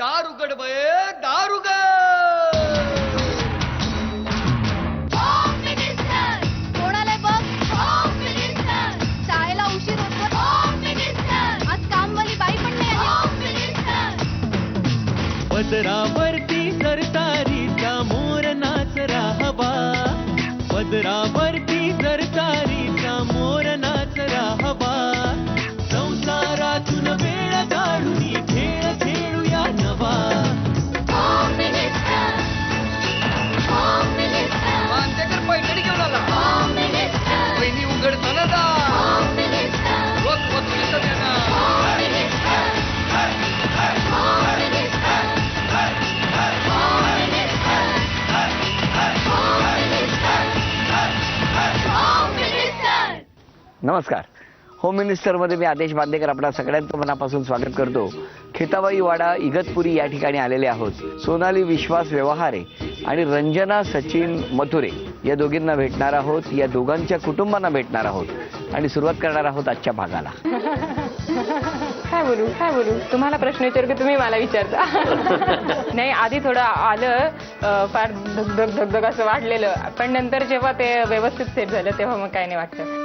दार उघड बये, दार उघड. कोणाला बघ. शाळेला उशीर होतो. आज कामवाली बाई पण नाही आली. पदरावरती सरतारीचा मोर नाच राहावा, पदरावरती सरतारीचा मोर नाच राहावा. संसारातून वेळ काढून खेळ खेळूया नवा. मांदेकर पैठणी घेऊन आला. बहिणी उघडताना दा. रोज वस्तूचं देणार. नमस्कार. होम मिनिस्टरमध्ये मी आदेश बांदेकर आपल्या सगळ्यांचं मनापासून स्वागत करतो. खेताबाई वाडा इगतपुरी या ठिकाणी आलेले आहोत. सोनाली विश्वास व्यवहारे आणि रंजना सचिन मथुरे या दोघींना भेटणार आहोत. या दोघांच्या कुटुंबांना भेटणार आहोत आणि सुरुवात करणार आहोत आजच्या भागाला. काय बोलू तुम्हाला प्रश्न विचारू की तुम्ही मला विचारता. नाही, आधी थोडं आलं फार धगधग असं वाटलेलं, पण नंतर जेव्हा ते व्यवस्थित सेट झालं तेव्हा मग काय नाही वाटतं.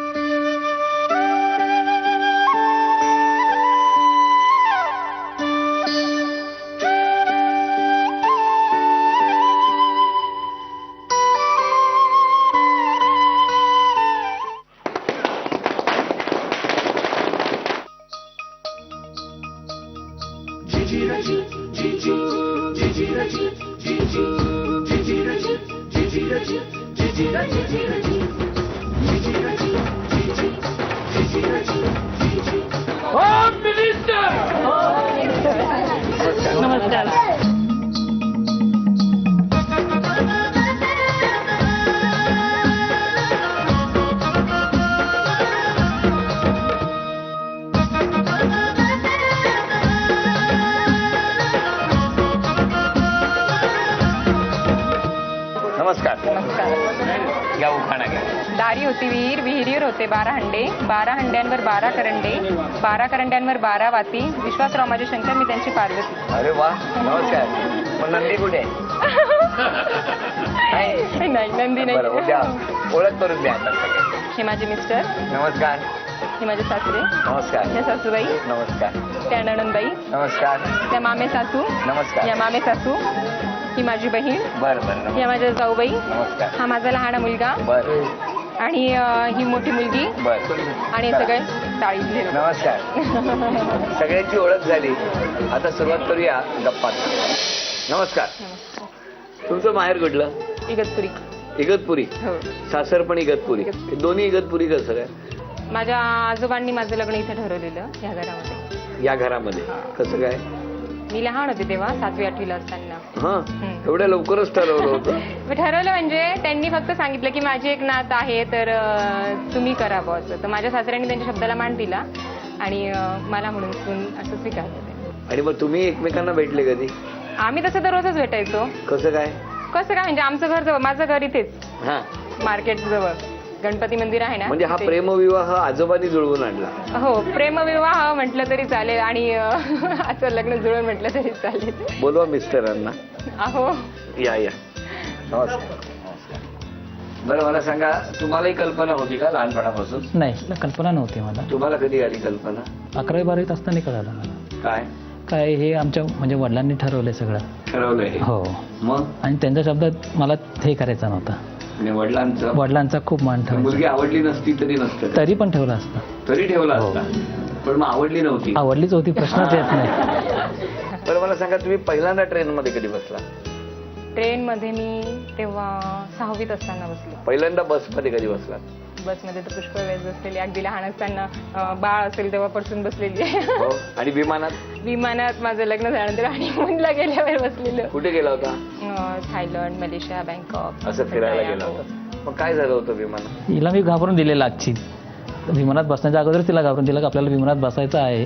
नमस्कार. नमस्कार. नमस्कार. या उखाणा घ्या. दारी होती विहीर, विहिरीवर होते 12 हंडे, 12 हंड्यांवर 12 करंडे, 12 करंड्यांवर 12 वाती. विश्वासराव माझे शंकर, मी त्यांची पार्वती. अरे वा, नमस्कार. मग नंदी कुठे आहे? नाही, नंदी बरं, उद्या नाही. ओळख करून द्या आता सगळे. हे माझे मिस्टर, नमस्कार. हे माझे सासरे, नमस्कार. या सासूबाई, नमस्कार. त्या नणंदबाई, नमस्कार. त्या मामे सासू, नमस्कार. या मामे सासू, ही माझी बहीण, बरं बरं. या माझ्या जाऊबाई, नमस्कार. हा माझा लहान मुलगा बरं आणि ही मोठी मुलगी बरं. आणि हे सगळे टाळीतले लोक. नमस्कार. सगळ्यांची ओळख झाली. आता सुरुवात करूया गप्पा. नमस्कार. तुमचं माहेर कुठलं? इगतपुरी. इगतपुरी. हो. सासर पण इगतपुरी. हे दोन्ही इगतपुरी कसं काय? माझ्या आजोबांनी माझं लग्न इथे ठरवलेलं ह्या घरामध्ये. या घरामध्ये कसं काय? मी लहान होते तेव्हा 7वी 8वी ला असताना. हा, एवढ्या लवकरच ठरवलं होतं? मी ठरवलं म्हणजे त्यांनी फक्त सांगितलं की माझी एक नात आहे तर तुम्ही करा बॉ असं. तर माझ्या सासऱ्यांनी त्यांच्या शब्दाला मान दिला आणि मला म्हणून सून असं स्वीकारलं. आणि मग तुम्ही एकमेकांना भेटले कधी? आम्ही तसं तर रोजच भेटायचो. कसं काय? म्हणजे आमचं घर जवळ, माझं घर इथेच हा, मार्केट जवळ गणपती मंदिर आहे ना. म्हणजे हा तिथे. प्रेमविवाह आजोबांनी जुळवून आणला? हो, प्रेमविवाह म्हटलं तरी चालेल आणि असं लग्न जुळवून म्हटलं तरी चालेल. बोलवा मिस्टरांना. अहो, या या. नमस्कार. बरं, मला सांगा, तुम्हालाही कल्पना होती का लहानपणापासून? नाही, कल्पना नव्हती मला. तुम्हाला कधी आली कल्पना? 11वी 12वीत असताना कळालं मला. काय हे आमच्या म्हणजे वडिलांनी ठरवलंय सगळं. ठरवलंय? हो. मग आणि त्यांच्या शब्दात मला हे करायचं नव्हतं. आणि वडिलांचा खूप मान मुलगी ठेवायचा. आवडली नसती तरी नसतं? तरी पण ठेवलं असतं. तरी ठेवला हो. असता, पण मग आवडली नव्हती? आवडलीच होती, प्रश्नच येत नाही. बरं, मला सांगा, तुम्ही पहिल्यांदा ट्रेन मध्ये कधी बसला? ट्रेनमध्ये मी तेव्हा 6वीत असताना बसले. पहिल्यांदा बसमध्ये कधी बसला? बसमध्ये तर पुष्कळ वेळेस बसलेली. अगदी लहान असताना बाळ असेल तेव्हापासून बसलेली आहे. हो. आणि विमानात? विमानात माझं लग्न झाल्यानंतर हनीमूनला गेल्यावर बसलेलं. कुठे गेला होता? थायलंड, मलेशिया, बँकॉक असं फिरायला गेला होता. मग काय झालं होतं विमानात? हिला मी घाबरून दिलेला आजची. विमानात बसण्याच्या अगोदर तिला घाबरून दिलं की आपल्याला विमानात बसायचं आहे,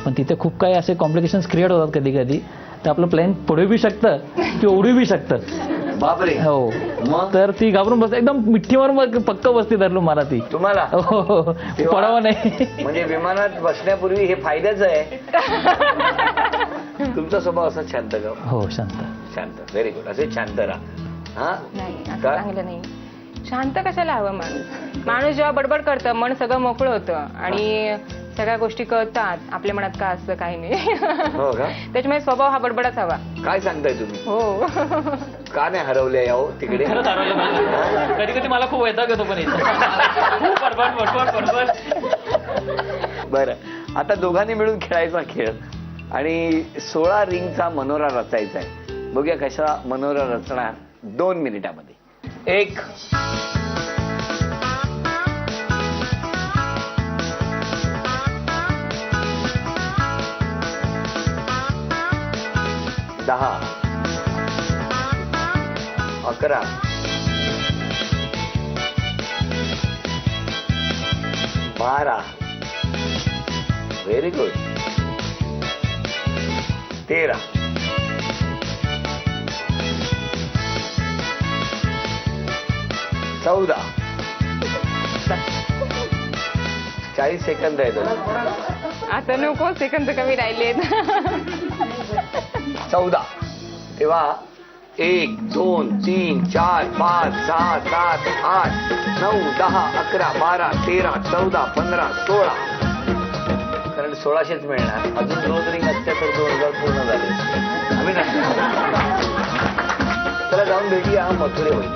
पण तिथे खूप काही असे कॉम्प्लिकेशन्स क्रिएट होतात कधी कधी. तर आपलं प्लेन पडू बी शकतं किंवा उडू बी शकतं. बापरे. हो. मग तर ती घाबरून बस, एकदम मिठीवर मग पक्क बसती धरलो मला ती. तुम्हाला? हो, पडावं नाही. म्हणजे विमानात बसण्यापूर्वी हे फायद्याचं आहे. तुमचा स्वभाव असा शांत का? हो शांत. शांत, व्हेरी गुड. असे शांत राहा. हा नाही असं का? चांगलं नाही. शांत कशाला हवं माणूस जेव्हा बडबड करतं मन सगळं मोकळं होतं आणि सगळ्या गोष्टी कळतात. आपल्या मनात का असतं काही नाही. हो का? त्याच्यामुळे स्वभाव हा बडबडच हवा. काय सांगताय तुम्ही? हो. का नाही हरवले याहो तिकडे? खरंच हरवलं पाहिजे. कधी कधी मला खूप वैताग येतो पण इथं. खूप बडबड. बरं, आता दोघांनी मिळून खेळायचा खेळ आणि 16 रिंगचा मनोरा रचायचा आहे. बघूया कशा मनोरा रचणार 2 मिनिटामध्ये. 1 10 11 12 व्हेरी गुड 13 14 40 सेकंद आहेत. आता नको सेकंद कमी राहिलेत. 14 तेव्हा 1 2 3 4 5 6 7 8 9 10 11 12 13 14 15 16 कारण 1600च मिळणार. अजून 2 रिंग असते तर 2000 पूर्ण झाले. चला जाऊन भेटूया मथुरे होईल.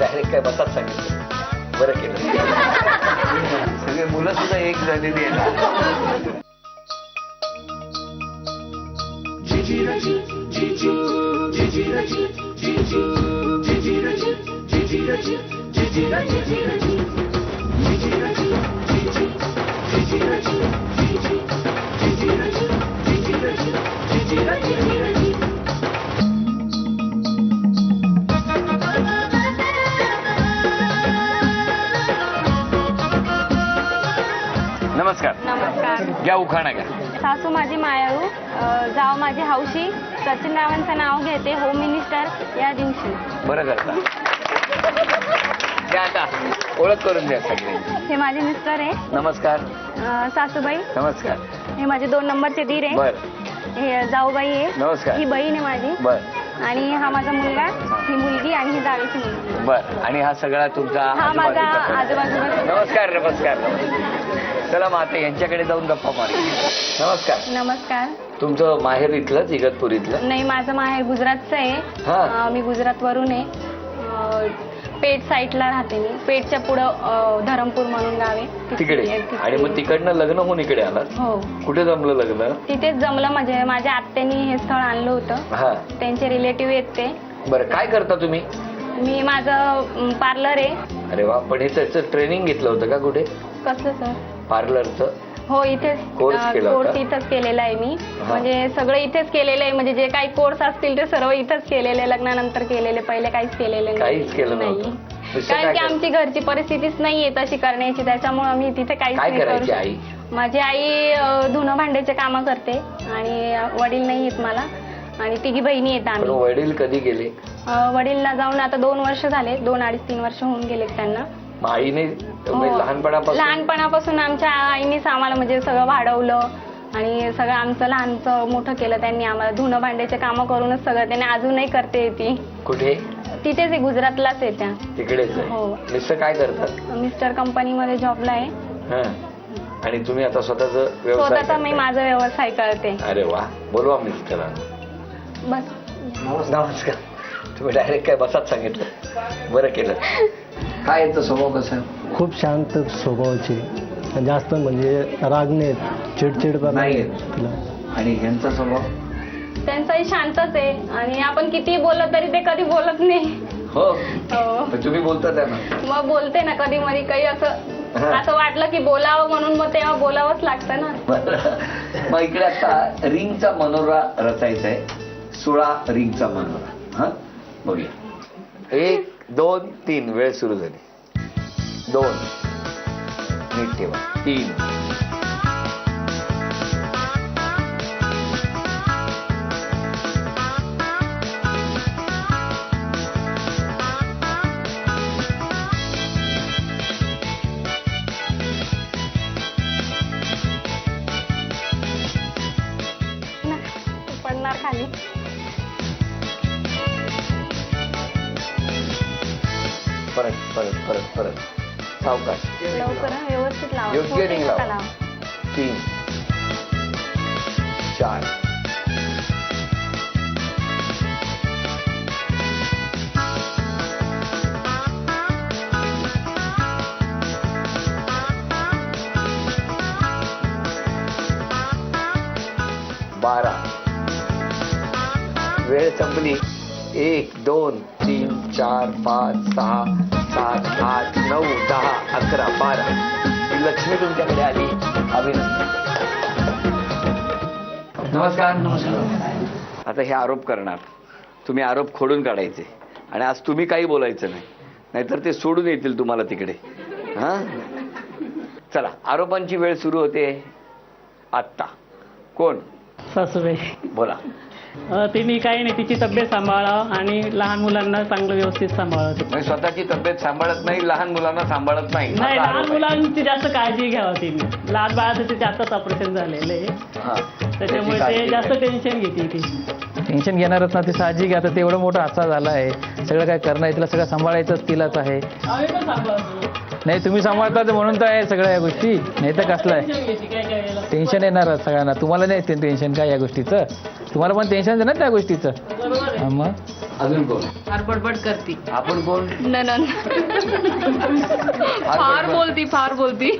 डायरेक्ट काय बसाच सांगितलं. बरं केलं. सगळे मुलं सुद्धा एक झालेली आहेत. नमस्कार. नमस्कार. घ्या उखाणा घ्या. सासू माझी मायाळू, जाव माझी हौशी, सचिन रावांचं नाव घेते होम मिनिस्टर या दिवशी. बरं करता. द्या आता ओळख करून द्या सगळे. हे माझे मिस्टर आहे. नमस्कार. सासूबाई. नमस्कार. हे माझे 2 नंबरचे दीर आहे. बर हे जाऊबाई आहे. नमस्कार. ही बहीण आहे माझी. बर आणि हा माझा मुलगा, ही मुलगी आणि ही जावेची मुलगी. बर. आणि हा सगळा तुमचा हा माझा आजूबाजूचा आजूबाजूचा. नमस्कार. नमस्कार. चला मग आता यांच्याकडे जाऊन गप्पा मारू. नमस्कार. नमस्कार. तुमचं माहेर इथलंच इगतपुर इथलं? नाही, माझं माहेर गुजरातचं आहे. हा. मी गुजरातवरून आहे. पेठ साईडला राहते मी. पेठच्या पुढं धरमपूर म्हणून गाव आहे. तिकडे. आणि मग तिकडनं लग्न होऊन इकडे आलात? हो. कुठे जमलं लग्न? तिथेच जमलं. म्हणजे माझ्या आत्यानी हे स्थळ आणलं होतं. हा. त्यांचे रिलेटिव्ह आहेत ते. बरं, काय करता तुम्ही? मी माझं पार्लर आहे. अरे वा. पण हे त्याचं ट्रेनिंग घेतलं होतं का कुठे? कसलं सर? पार्लरचं? हो, इथेच कोर्स केला होता? कोर्स इथंच केलेला आहे मी. हा. म्हणजे सगळं इथेच केलेलं आहे. म्हणजे जे काही कोर्स असतील ते सर्व इथंच केलेले. लग्नानंतर केलेले, पहिले काहीच केलेले नाही. काहीच केलं नव्हतं. दुसरं कारण काय की करता? आमची घरची परिस्थितीच नाहीये तशी करण्याची. त्याच्यामुळे आम्ही तिथे काहीच काय नाही करू करायची शकत. आई? माझी आई धुणं भांड्याचे कामं करते आणि वडील नाही आहेत मला. आणि 3 बहिणी आहेत पण आम्ही. वडील कधी गेले? वडीलला जाऊन आता 2 वर्ष झाले. 2-2.5-3 वर्ष होऊन गेलेत त्यांना. मग आईने हो. म्हणजे लहानपणापासून आमच्या आईनेच आम्हाला म्हणजे सगळं वाढवलं आणि सगळं आमचं लहानचं मोठं केलं त्यांनी आम्हाला. धुणं भांड्याचे कामं करूनच सगळं त्यांनी अजूनही करते ती. कुठे? तिथेच आहे, गुजरातलाच आहे त्या. तिकडेच आहे. हो. मिस्टर काय करतात? मिस्टर कंपनीमध्ये जॉबला आहे. हा. आणि तुम्ही आता स्वतःच व्यवसाय स्वतःचा मी करताय? माझा व्यवसाय करते. अरे वा. बोलवा मिस्टरांना. बस. नमस्कार. तुम्ही डायरेक्ट काय बसाच सांगितलं. बरं केलं. काय याचा स्वभाव कसा आहे? खूप शांत स्वभावाची, जास्त म्हणजे रागणे, चिडचिडपणा नाही. तिला. आणि यांचा स्वभाव? त्यांचाही शांतच आहे आणि आपण किती बोलत तरी ते कधी बोलत नाही. हो. हो. पण तुम्ही बोलता त्यांना? मग बोलते ना कधी मधी. काही असं वाटलं की बोलावं म्हणून मग तेव्हा बोलावंच लागतं ना. मग इकडे आता रिंगचा मनोरा रचायचा आहे. 16 रिंगचा मनोरा. हा, बघूया. 1 2 3 वेळ सुरू झाली. 2 नीट ठेवा. 3 4 खाली. परत परत परत परत सावकाश. लवकर हं, व्यवस्थित लावा. योग्य छोटे रिंग नका लावा. लावा. 3 4 12. वेळ संपली. 1 2 3 4 5 6 7 8 9 10 11 12. ही लक्ष्मी तुमच्याकडे आली. अभिनंदन. नमस्कार. नमस्कार. आता हे आरोप करणार, तुम्ही आरोप खोडून काढायचे आणि आज तुम्ही काही बोलायचं नाही, नाहीतर ते सोडून येतील तुम्हाला तिकडे. हा, चला आरोपांची वेळ सुरू होते आत्ता. कोण? सासूबाई. बोला. तिने काही नाही, तिची तब्येत सांभाळा आणि लहान मुलांना चांगलं व्यवस्थित सांभाळा. म्हणजे स्वतःची तब्येत सांभाळत नाही, लहान मुलांना सांभाळत नाही. नाही, असा लहान आरोप आहे. मुलांची जास्त काळजी घ्यावं तिने. लहान बाळाचं ते आताच ऑपरेशन झालेलं आहे, हा. त्याच्यामुळे त्याची ते काळजी जास्त घ्यायची. टेन्शन घेते ती. टेन्शन घेणारच ना, ते साहजिक आहे. आता तेवढं मोठं हादसा झाला आहे, सगळं काय करणं आहे, तिला सगळं सांभाळायचंच तिलाच आहे. आम्ही पण सांभाळतो. नाही, तुम्ही सांभाळता तर म्हणून तर आहे सगळ्या या गोष्टी, नाही तर कसलं आहे. टेन्शन घेते काय काय वेळेला. टेन्शन येणारच सगळ्यांना. तुम्हाला नाही येते टेन्शन काय या गोष्टीचं? तुम्हाला पण टेन्शन आहे ना त्या गोष्टीचं. बरोबर आहे. हा, मग अजून कोण? फार बडबड करते. आपण कोण? ननन. फार बोलती, फार बोलती.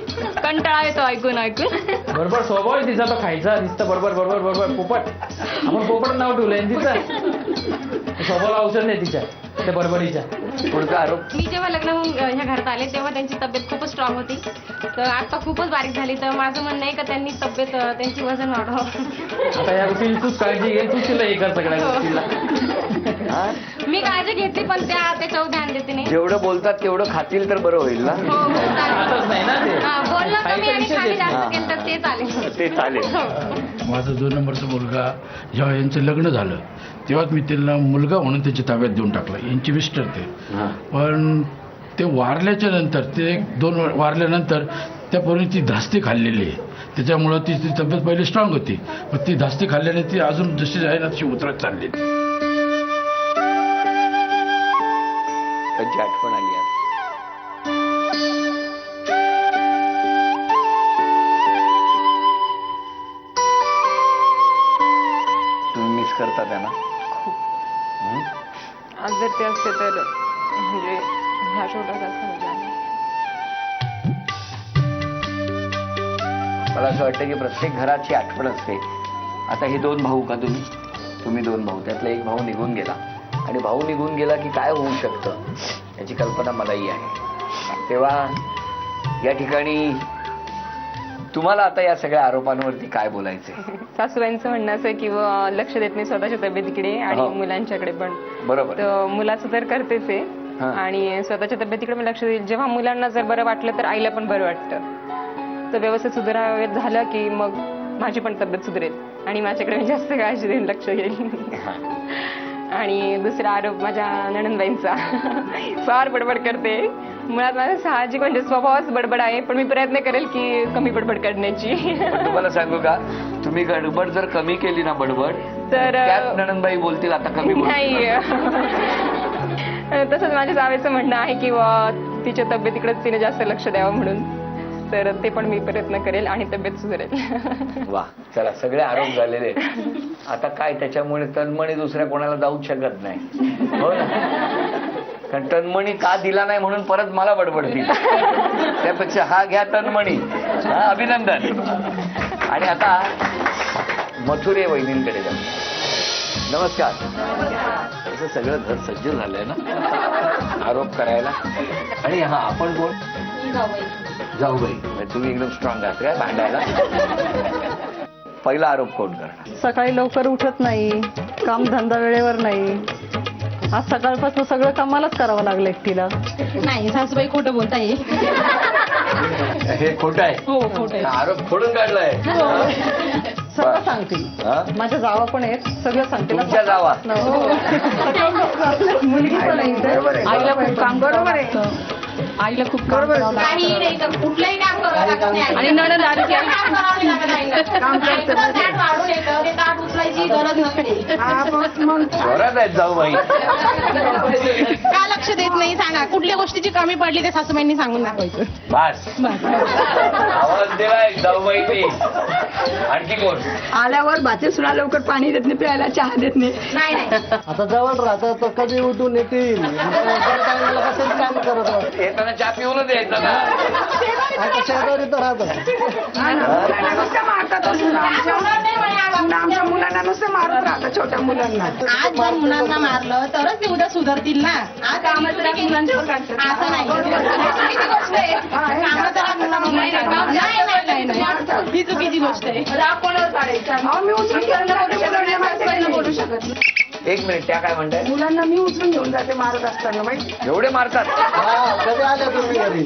कंटाळा येतो ऐकून ऐकून. बरोबर स्वभाव आहे तिचा, तो खायचा नुसतं बरोबर बरोबर बरोबर पोपट. आपण पोपट नाव ठेवलंय ना तिचं. स्वभावाला औषध नाही तिच्या त्या बडबडीच्या. पुढचा आरोप. मी जेव्हा लग्न होऊन ह्या घरात आले तेव्हा त्यांची तब्येत खूपच स्ट्रॉंग होती, तर आता खूपच बारीक झाली. तर माझं म्हणणं आहे का त्यांनी तब्येत त्यांची वजन वाढवावं. आता या गोष्टी तूच काळजी घे, तूच तिला हे कर सगळ्या गोष्टीला. हा? मी काळजी घेतली पण त्या त्याच्यावर ध्यान देते नाही. जेवढं बोलतात तेवढं खातील तर बरं होईल ना. हो, हो, चालेल. खातच नाही ना ते. हा, बोलणं कमी आणि खायचं खाली विषय जास्त हा. केलं तर ते चालेल. ते चालेल. माझा 2 नंबरचा मुलगा जेव्हा यांचं लग्न झालं तेव्हाच मी त्यांना मुलगा म्हणून त्याची ताब्यात देऊन टाकला. यांची मिस्टर ते. हा. पण ते वारल्याच्या नंतर ते 2 वारल्यानंतर त्या पोरीने ती धास्ती खाल्लेली आहे, त्याच्यामुळं ती तब्येत पहिली स्ट्रॉंग होती, पण ती धास्ती खाल्ल्याने ती अजून जशी आहे ना तशी उतरत चालली. त्यांची आठवण आली आज. तुम्ही मिस करता त्यांना? आज जर ते असते तर म्हणजे ह्या छोटासा समजला नाही. मला असं वाटतं की प्रत्येक घराची आठवण असते. आता हे 2 भाऊ का तुम्ही 2 भाऊ, त्यातला एक भाऊ निघून गेला आणि भाऊ निघून गेला की काय होऊ शकतं याची कल्पना मलाही आहे. तेव्हा या ठिकाणी तुम्हाला आता या सगळ्या आरोपांवरती काय बोलायचंय? सासूबाईंचं म्हणणं असं आहे की लक्ष देत नाही स्वतःच्या तब्येतीकडे आणि हो. मुलांच्याकडे पण. बरोबर. तर मुलाचं तर करतेच आहे हा. आणि स्वतःच्या तब्येतीकडे पण लक्ष देईल. जेव्हा मुलांना जर बरं वाटलं तर आईला पण बरं वाटतं. तर व्यवस्थित सुधारावेत झालं की मग माझी पण तब्येत सुधरेल आणि माझ्याकडे मी जास्त काळजी देऊन लक्ष घेईल. आणि दुसरा आरोप माझ्या नणंदबाईंचा. फार बडबड करते. मुळात माझा साहजिक म्हणजे स्वभावच बडबड आहे, पण मी प्रयत्न करेल की कमी बडबड करण्याची. पण तुम्हाला सांगू का, तुम्ही गडबड जर कमी केली ना बडबड तर त्यात नणंदबाई बोलतील आता कमी बोल. नाही. तसंच माझ्या जावेचं म्हणणं आहे की तिच्या तब्येतीकडेच तिने जास्त लक्ष द्यावं म्हणून. तर ते पण मी प्रयत्न करेल आणि तब्येत सुधारेल. वा, चला सगळे आरोप झालेले आहेत. आता काय त्याच्यामुळे तन्मणी दुसऱ्या कोणाला जाऊच शकत नाही, हो ना? कारण तन्मणी का दिला नाही म्हणून परत मला बडबडतील. त्यापेक्षा हा घ्या तन्मणी. हा, अभिनंदन. आणि आता मथुरे वहिनींकडे जाऊ. नमस्कार. असं सगळं घर सज्ज झालंय ना आरोप करायला. आणि हा आपण कोण? जाऊबाई. म्हणजे तुम्ही एकदम स्ट्रॉंग आहात काय भांडायला? पहिला आरोप कोण करणार? सकाळी लवकर उठत नाही, काम धंदा वेळेवर नाही. आज सकाळपासून सगळं कामालाच करावं लागलं एकटीला. नाही, सासूबाई खोटं बोलताय. हे खोटं आहे. हो, खोटं आहे. आरोप खोडून काढलाय. सगळं सांगते. हा? माझ्या जावा पण आहेत, सगळं सांगते. तुमच्या जावा? मुलगी पण आहे इथे. बरोबर आहे. आईला खूप काम बरोबर आहे. आईला खूप काम करावं लागतं. काही नाही तर कुठलंही काम करावं लागत नाही. आणि नणंद आली की काम करावं लागत नाही. काम करते. ताट वाढून येतं, ते ताट उचलायची पैशाची गरज नसते जोरात आहेत जाऊबाई. का लक्ष देत नाही सांगा, कुठल्या गोष्टीची कमी पडली ते सासूबाईंनी सांगून दाखवायचं. बस आवाज दिलाय जाऊबाईंनी. आणखी कोण? आल्यावर भाचे सुना लवकर पाणी देत नाही, प्यायला चहा देत नाही. नाही नाही आता जवळ राहतं तर कधी उठून येतील कसं काम करत राहतात. येताना चहा पिऊनच यायचं ना. आता शेजारी तर राहतात. आमच्या मुलांना नुसतं मारत राहतं, छोट्या मुलांना. आज जर मुलांना मारलं तरच ते उद्या सुधारतील ना. आज कामाचं राग मुलांच्यावर काढतात. असं नाही. कामाचं राग नाही. ही चुकीची गोष्ट आहे. राग कोणावर काढायचा? मी उचलून बोलू शकत नाही. एक मिनिट, त्या काय म्हणताय? मुलांना मी उचलून घेऊन जाते मारत असताना माहिती. एवढे मारतात? कधी आल्या तुम्ही घरी?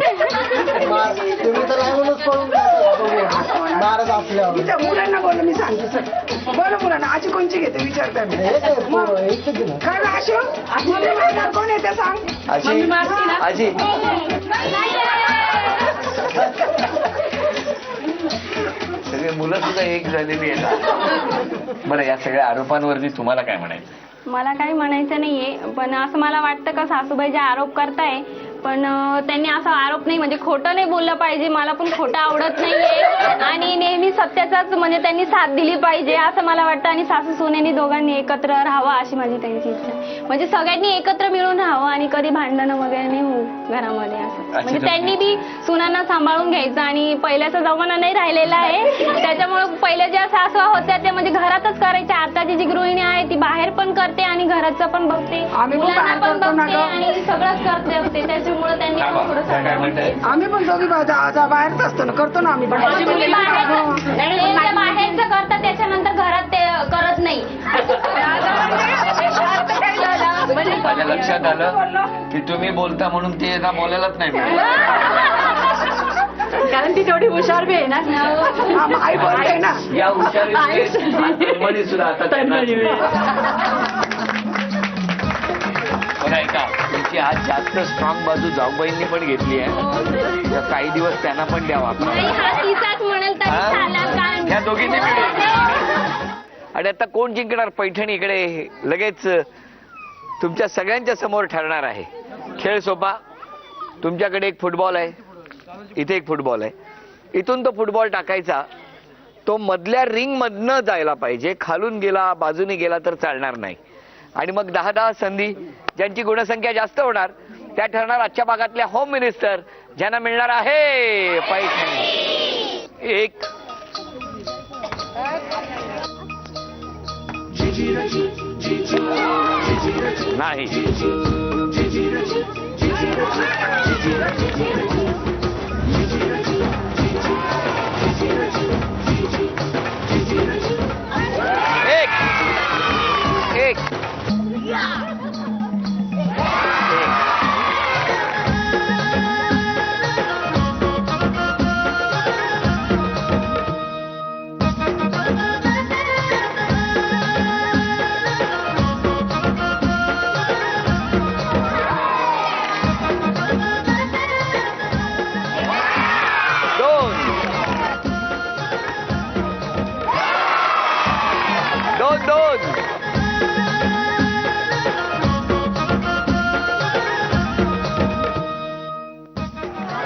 तुम्ही तर लागूनच पळून मारत असल्यावर. त्या मुलांना बोल, मी सांगते सर. बोला मुलांना, आजी कोणची घेते विचारता मी. काय गं आशू? कोण येते सांग. आजी सगळे मुलं सुद्धा एक झालेली आहेत. बरं, या सगळ्या आरोपांवरती तुम्हाला काय म्हणायचं? मला काही म्हणायचं नाहीये, पण असं मला वाटतं का सासूबाई जे आरोप करताय, पण त्यांनी असा आरोप नाही, म्हणजे खोटं नाही बोललं पाहिजे. मला पण खोटं आवडत नाहीये आणि नेहमी सत्याचाच म्हणजे त्यांनी साथ दिली पाहिजे असं मला वाटतं. आणि सासू सुनेनी दोघांनी एकत्र राहावं अशी माझी त्यांची इच्छा आहे. म्हणजे सगळ्यांनी एकत्र मिळून राहावं आणि कधी भांडणं वगैरे नाही होऊ घरामध्ये असं. म्हणजे त्यांनी बी सुनांना सांभाळून घ्यायचं. आणि पहिल्याचा जमाना नाही राहिलेला आहे, त्याच्यामुळे पहिल्या ज्या सासवा होत्या त्या म्हणजे घरातच करायच्या. आताची जी गृहिणी आहे ती बाहेर पण करते आणि घराचं पण बघते, मुलांना पण बघते आणि सगळंच करते. त्याच्यामुळे त्यांनी आम्ही पण दोघी बाहेरच असतो ना, करतो ना आम्ही. बाहेरचं करतात त्याच्यानंतर घरात ते करत नाही. माझ्या लक्षात आलं की तुम्ही बोलता म्हणून ते यांना बोलायलाच नाही मिळालं. कारण ती तेवढी हुशार बी आहे ना. आई बोलते ना. या हुशारी सुद्धा आता बघा, ऐका, तुमची आज जास्त स्ट्रॉंग बाजू जाऊबाईंनी पण घेतली आहे. तर काही दिवस त्यांना पण द्यावा. या दोघींनी मिळून. आणि आता कोण जिंकणार पैठणी इकडे लगेच तुमच्या सगळ्यांच्या समोर ठरणार आहे. खेळ सोपा. तुमच्याकडे एक फुटबॉल आहे, इथे एक फुटबॉल आहे. इथून तो फुटबॉल टाकायचा, तो मधल्या रिंग मधनं जायला पाहिजे. खालून गेला, बाजूने गेला तर चालणार नाही. आणि मग 10-10 संधी, ज्यांची गुणसंख्या जास्त होणार त्या ठरणार आजच्या भागातल्या होम मिनिस्टर, ज्यांना मिळणार आहे पैठणी. एक नाही, एक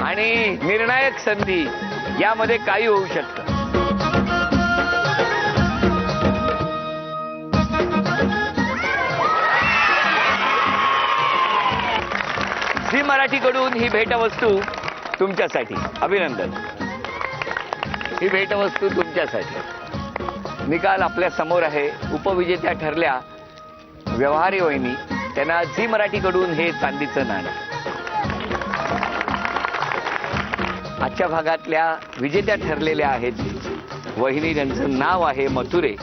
आणि निर्णायक संधी, यामध्ये काही होऊ शकतं. झी मराठीकडून ही भेटवस्तू तुमच्यासाठी. अभिनंदन. ही भेटवस्तू तुमच्यासाठी. निकाल आपल्या समोर आहे. उपविजेत्या ठरल्या व्यवहारी वहिनी. त्यांना झी मराठीकडून हे चांदीचं नाणं. आजच्या भागातल्या विजेत्या ठरलेल्या आहेत वहिनी. त्यांचं नाव आहे मथुरे.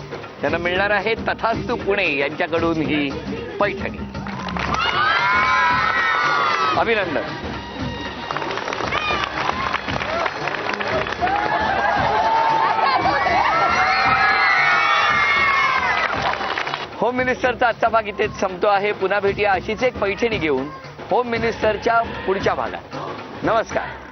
त्यांना मिळणार आहे तथास्तु पुणे यांच्याकडून ही पैठणी. अभिनंदन. होम मिनिस्टरचा आजचा भाग इथेच संपतो आहे. पुन्हा भेटूया अशीच एक पैठणी घेऊन होम मिनिस्टरच्या पुढच्या भागात. नमस्कार.